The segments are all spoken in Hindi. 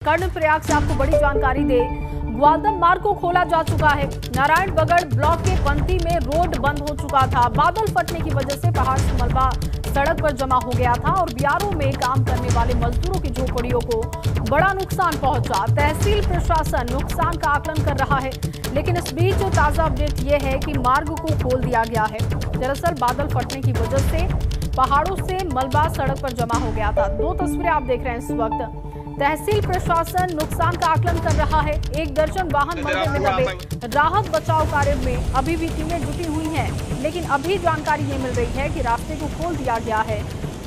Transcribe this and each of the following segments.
कर्णप्रयाग से आपको बड़ी जानकारी दे, ग्वालदम मार्ग को खोला जा चुका है। नारायणबगड़ ब्लॉक के पंथी में रोड बंद हो चुका था। बादल फटने की वजह से पहाड़ से मलबा सड़क पर जमा हो गया था और बीआरओ में काम करने वाले मजदूरों की झोपड़ियों को बड़ा नुकसान पहुंचा। तहसील प्रशासन नुकसान का आकलन कर रहा है, लेकिन इस बीच जो ताजा अपडेट ये है कि मार्ग को खोल दिया गया है। दरअसल बादल फटने की वजह से पहाड़ों से मलबा सड़क पर जमा हो गया था। दो तस्वीरें आप देख रहे हैं इस वक्त। तहसील प्रशासन नुकसान का आकलन कर रहा है। 1 दर्जन वाहन मलबे में दबे। राहत बचाव कार्य में अभी भी टीमें जुटी हुई हैं, लेकिन अभी जानकारी ये मिल रही है कि रास्ते को खोल दिया गया है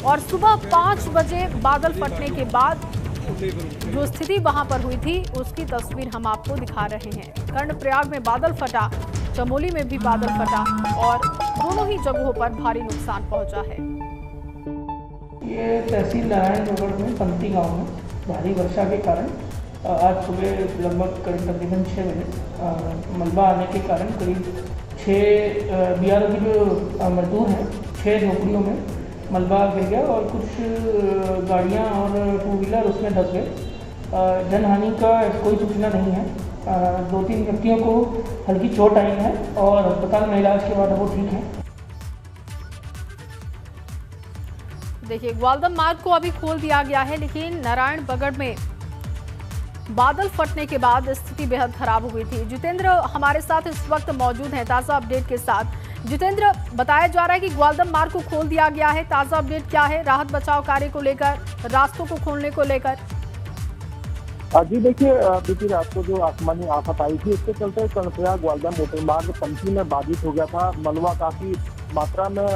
और सुबह 5 बजे बादल फटने के बाद जो स्थिति वहां पर हुई थी उसकी तस्वीर हम आपको दिखा रहे हैं। कर्णप्रयाग में बादल फटा, चमोली में भी बादल फटा और दोनों ही जगहों पर भारी नुकसान पहुंचा है। ये तहसील नारायणबगड़ में पंथी गांव में भारी वर्षा के कारण आज सुबह लगभग तकरीबन 6 बजे मलबा आने के कारण करीब 6 बीआरओ की जो मजदूर हैं 6 झोपड़ियों में मलबा गिर गया और कुछ गाड़ियां और 2 व्हीलर उसमें धंस गए। जनहानि का कोई सूचना नहीं है। 2-3 व्यक्तियों को हल्की चोट आई है और अस्पताल में इलाज के बाद वो ठीक है। देखिए, ग्वालदम मार्ग को अभी खोल दिया गया है, लेकिन नारायणबगड़ में बादल फटने के बाद स्थिति बेहद खराब हो गई थी। जितेंद्र हमारे साथ इस वक्त मौजूद हैं ताजा अपडेट के साथ। जितेंद्र, बताया जा रहा है कि ग्वालदम मार्ग को खोल दिया गया है। ताजा अपडेट क्या है राहत बचाव कार्य को लेकर, रास्तों को खोलने को लेकर? जी देखिए, बीती रात को जो आसमानी आफत आई थी इसके चलते कर्णप्रयाग ग्वालदम मोटरमार्ग पंथी में बाधित हो गया था। मलबा काफी मात्रा में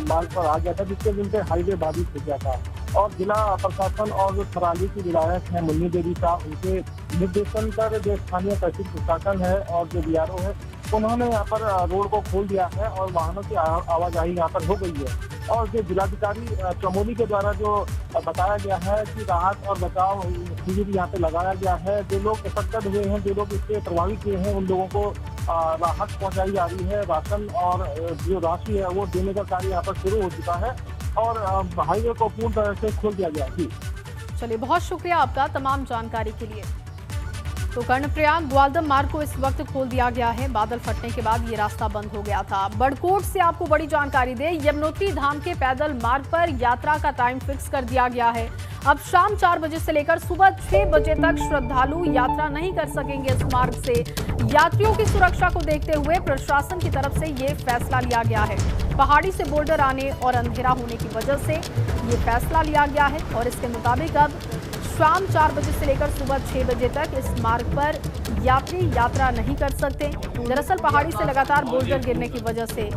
मार्ग पर आ गया था, जिसके चलते हाईवे बाधित हो गया था और जिला प्रशासन और जो थराली की विधायक है मुन्नी देवी साहब, उनके निर्देशन पर जो स्थानीय तहसील प्रशासन है और जो बीआरओ है उन्होंने यहाँ पर रोड को खोल दिया है और वाहनों की आवाजाही यहाँ पर हो गई है। और जो जिलाधिकारी चमोली के द्वारा जो बताया गया है कि राहत और बचाव शिविर यहाँ पे लगाया गया है। जो लोग अफेक्टेड हुए हैं, जो लोग इससे प्रभावित हुए हैं, उन लोगों को राहत पहुंचाई जा रही है। राशन और जो राशि है वो देने का कार्य यहाँ पर शुरू हो चुका है और हाईवे को पूर्ण तरह से खोल दिया गया है। चलिए, बहुत शुक्रिया आपका तमाम जानकारी के लिए। तो कर्णप्रयाग ग्वालदम मार्ग को इस वक्त खोल दिया गया है। बादल फटने के बाद ये रास्ता बंद हो गया था। बड़कोट से आपको बड़ी जानकारी दे, यमुनोत्री धाम के पैदल मार्ग पर यात्रा का टाइम फिक्स कर दिया गया है। अब शाम 4 बजे से लेकर सुबह 6 बजे तक श्रद्धालु यात्रा नहीं कर सकेंगे इस मार्ग से। यात्रियों की सुरक्षा को देखते हुए प्रशासन की तरफ से ये फैसला लिया गया है। पहाड़ी से बोल्डर आने और अंधेरा होने की वजह से ये फैसला लिया गया है और इसके मुताबिक अब शाम 4 बजे से लेकर सुबह 6 बजे तक इस मार्ग पर यात्री यात्रा नहीं कर सकते। दरअसल पहाड़ी से लगातार बोल्डर गिरने की वजह से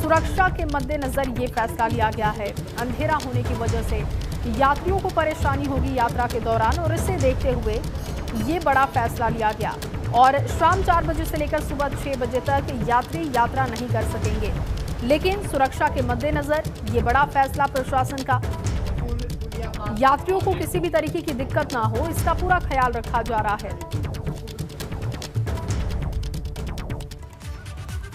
सुरक्षा के मद्देनजर ये फैसला लिया गया है। अंधेरा होने की वजह से यात्रियों को परेशानी होगी यात्रा के दौरान और इसे देखते हुए ये बड़ा फैसला लिया गया और शाम 4 बजे से लेकर सुबह 6 बजे तक यात्री यात्रा नहीं कर सकेंगे। लेकिन सुरक्षा के मद्देनजर ये बड़ा फैसला प्रशासन का, यात्रियों को किसी भी तरीके की दिक्कत ना हो इसका पूरा ख्याल रखा जा रहा है।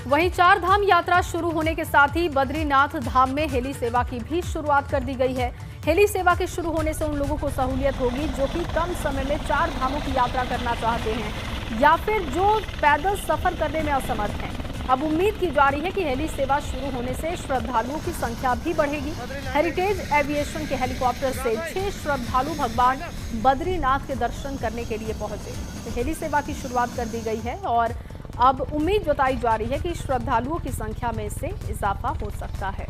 वहीं 4 धाम यात्रा शुरू होने के साथ ही बद्रीनाथ धाम में हेली सेवा की भी शुरुआत कर दी गई है। हेली सेवा के शुरू होने से उन लोगों को सहूलियत होगी जो कि कम समय में 4 धामों की यात्रा करना चाहते हैं या फिर जो पैदल सफर करने में असमर्थ हैं। अब उम्मीद की जा रही है कि हेली सेवा शुरू होने से श्रद्धालुओं की संख्या भी बढ़ेगी। हेरिटेज एविएशन के हेलीकॉप्टर से 6 श्रद्धालु भगवान बद्रीनाथ के दर्शन करने के लिए पहुंचे। तो हेली सेवा की शुरुआत कर दी गई है और अब उम्मीद जताई जा रही है कि श्रद्धालुओं की संख्या में इससे इजाफा हो सकता है।